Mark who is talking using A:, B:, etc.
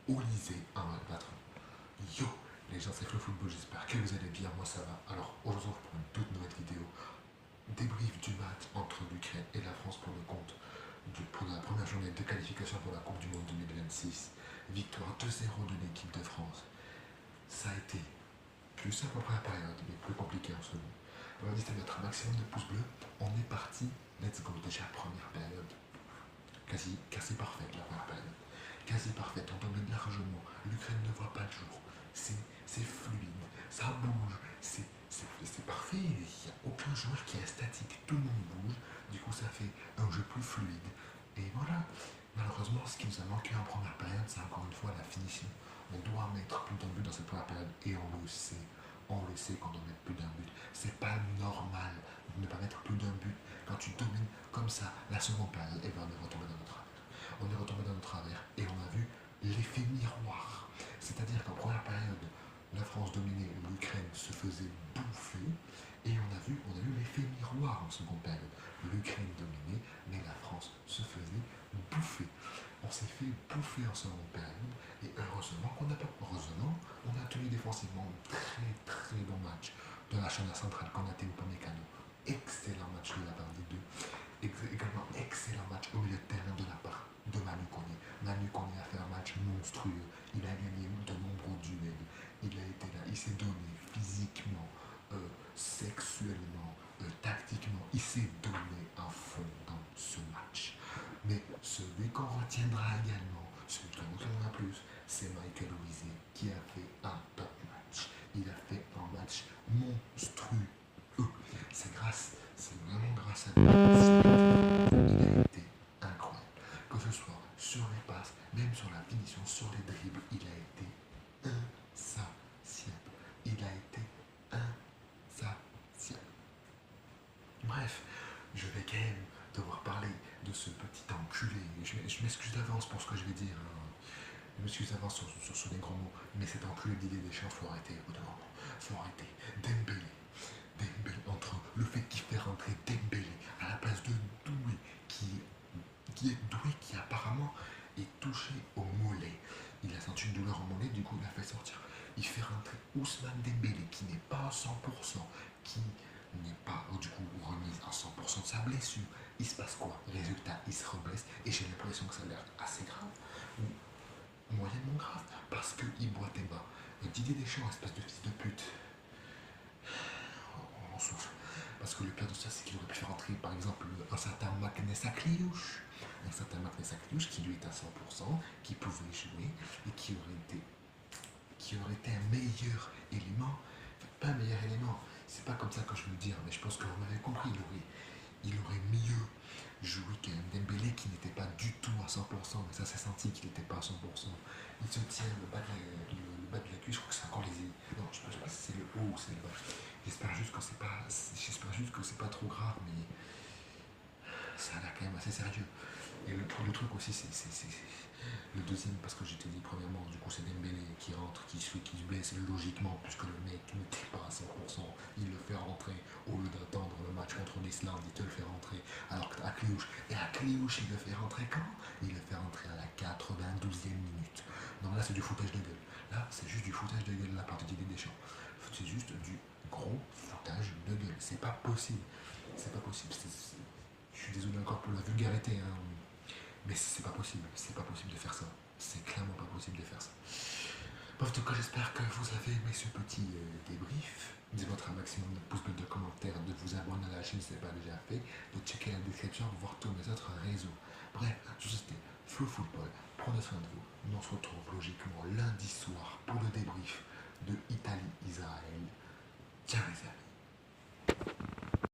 A: Olysée 1-4. Yo les gens, c'est Flo Football, j'espère que vous allez bien, moi ça va. Alors aujourd'hui on se retrouve pour une toute nouvelle vidéo. Débrief du match entre l'Ukraine et la France pour le compte pour la première journée de qualification pour la Coupe du Monde 2026. Victoire 2-0 de l'équipe de France. Ça a été plus simple en première période, mais plus compliqué en seconde. On va essayer de mettre un maximum de pouces bleus. On est parti, let's go, déjà première période. Quasi parfaite la première période. Quasi parfaite, on domine largement. L'Ukraine ne voit pas le jour. C'est fluide, ça bouge, c'est parfait. Il n'y a aucun joueur qui est statique, tout le monde bouge. Du coup, ça fait un jeu plus fluide. Et voilà. Malheureusement, ce qui nous a manqué en première période, c'est encore une fois la finition. On doit mettre plus d'un but dans cette première période et on le sait. On le sait qu'on doit mettre plus d'un but. C'est pas normal de ne pas mettre plus d'un but quand tu domines comme ça la seconde période. Et bien on est retombé dans notre travers. On est retombé dans notre travers et on a vu l'effet miroir. C'est-à-dire qu'en première période, la France dominait, l'Ukraine se faisait bouffer. Et on a vu l'effet miroir en seconde période. L'Ukraine dominait, mais la France se faisait bouffer. On s'est fait bouffer en seconde période. Et heureusement qu'on n'a pas. Heureusement, on a tenu défensivement un très très bon match de la charnière centrale Konaté Upamecano. Excellent match de la part des deux. Également excellent match au milieu de terrain de la part de Manu Koné. Manu Koné a fait un match monstrueux. Il a gagné de nombreux duels. Il a été là, il s'est donné physiquement, sexuellement, tactiquement. Il s'est donné à fond dans ce match. Mais celui qu'on retiendra également, celui qu'on retiendra plus, c'est Michael Olise qui a fait un top match. Il a fait un match monstrueux. C'est vraiment grâce à lui. Il a été incroyable. Que ce soit sur les passes, même sur la finition, sur les dribbles, il a été insatiable. Il a été insatiable. Bref, je vais quand même devoir parler de ce petit enculé. Je m'excuse d'avance pour ce que je vais dire. Je m'excuse d'avance sur les gros mots. Mais cet enculé d'Didier Deschamps, faut arrêter au bout d'un moment. Faut arrêter. Dembélé, entre le fait qu'il fait rentrer Dembélé à la place de Doué, qui est Doué qui apparemment est touché au mollet. Il a senti une douleur au mollet, du coup il a fait sortir. Il fait rentrer Ousmane Dembélé qui n'est pas à 100%, qui n'est pas du coup remise à 100% de sa blessure. Il se passe quoi? Résultat, il se reblesse et j'ai l'impression que ça a l'air assez grave, ou moyennement grave, parce qu'il boit des bas. Didier Deschamps, espèce de fils de pute, on souffle. Parce que le pire de ça, c'est qu'il aurait pu faire entrer par exemple un certain Magnus Akliouche. Un certain Magnus Akliouche qui lui est à 100%, qui pouvait jouer et qui aurait été un meilleur élément. Enfin, pas un meilleur élément, c'est pas comme ça que je veux le dire, mais je pense que vous m'avez compris. Il aurait mieux joué qu'un Dembélé qui n'était pas du tout à 100%, mais ça s'est senti qu'il n'était pas à 100%. Il se tient le bas de la cuisse, je crois que c'est encore les. Non, je ne sais pas si c'est le haut ou c'est le bas. J'espère juste que c'est pas trop grave, mais ça a l'air quand même assez sérieux. Et le truc aussi, c'est le deuxième, parce que je t'ai dit premièrement, du coup c'est Dembélé qui rentre, qui se blesse logiquement, puisque le mec n'était pas à 100%, il le fait rentrer, au lieu d'attendre le match contre l'Islande, il te le fait rentrer, alors que Akliouche, il le fait rentrer quand? Il le fait rentrer à la 92e minute. Non, là c'est du foutage de gueule. Là c'est juste du foutage de gueule de la part de Didier Deschamps. C'est juste du gros foutage de gueule. C'est pas possible. C'est pas possible. Je suis désolé encore pour la vulgarité, hein. Mais c'est pas possible de faire ça. C'est clairement pas possible de faire ça. Bref, en tout cas, j'espère que vous avez aimé ce petit débrief. Dites-moi un maximum de pouces bleus, de commentaires, de vous abonner à la chaîne si ce n'est pas déjà fait, de checker la description pour voir tous mes autres réseaux. Bref, tout ça c'était Flo Football. Prenez soin de vous. Nous on se retrouve logiquement lundi soir pour le débrief de Italie-Israël. Ciao les amis.